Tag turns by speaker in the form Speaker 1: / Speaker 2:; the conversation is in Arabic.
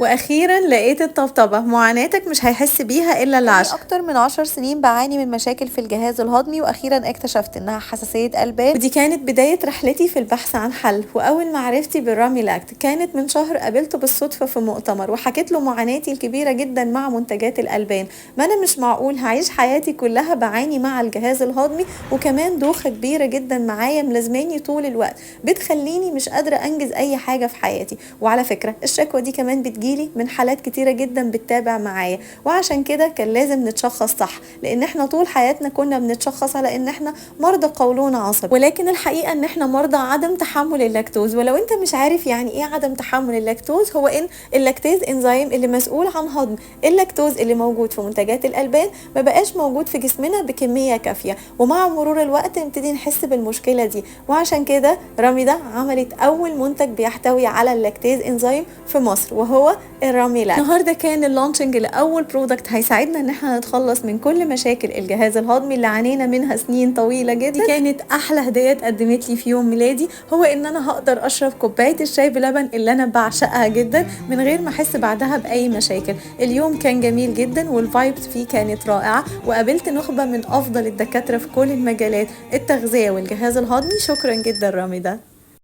Speaker 1: واخيرا لقيت الطبطبة، معاناتك مش هيحس بيها الا اللي عاشها.
Speaker 2: اكتر من 10 سنين بعاني من مشاكل في الجهاز الهضمي، واخيرا اكتشفت انها حساسية البان.
Speaker 1: ودي كانت بداية رحلتي في البحث عن حل، وأول معرفتي بالراميلاكت كانت من شهر، قابلته بالصدفة في مؤتمر وحكيت له معاناتي الكبيرة جدا مع منتجات الألبان. ما أنا مش معقول هعيش حياتي كلها بعاني مع الجهاز الهضمي، وكمان دوخة كبيرة جدا معايا ملازماني طول الوقت، بتخليني مش قادرة أنجز أي حاجة في حياتي. وعلى فكرة الشكوى دي كمان بتجيلي من حالات كتيرة جدا بتتابع معايا، وعشان كده كان لازم نتشخص صح، لأن احنا طول حياتنا كنا بنتشخص على إن احنا مرضى قولون عصبي، ولكن الحقيقة ان احنا مرضى عدم تحمل اللاكتوز. ولو انت مش عارف يعني ايه عدم تحمل اللاكتوز، هو ان اللاكتيز انزيم اللي مسؤول عن هضم اللاكتوز اللي موجود في منتجات الالبان ما بقاش موجود في جسمنا بكمية كافية، ومع مرور الوقت نبتدي نحس بالمشكلة دي. وعشان كده راميدا عملت اول منتج بيحتوي على اللاكتيز انزيم في مصر، وهو الراميلاك. النهارده كان اللانشنج لاول برودكت هيساعدنا ان احنا نتخلص من كل مشاكل الجهاز الهضمي اللي عانينا منها سنين طويلة جدا. دي كانت احلى هدية اتقدمت لي في يوم ميلادي، هو ان انا هقدر اشرب كوبايه الشاي بلبن اللي انا بعشقها جدا من غير ما احس بعدها باي مشاكل. اليوم كان جميل جدا والفايبس فيه كانت رائعه، وقابلت نخبه من افضل الدكاتره في كل المجالات التغذيه والجهاز الهضمي. شكرا جدا رامي ده.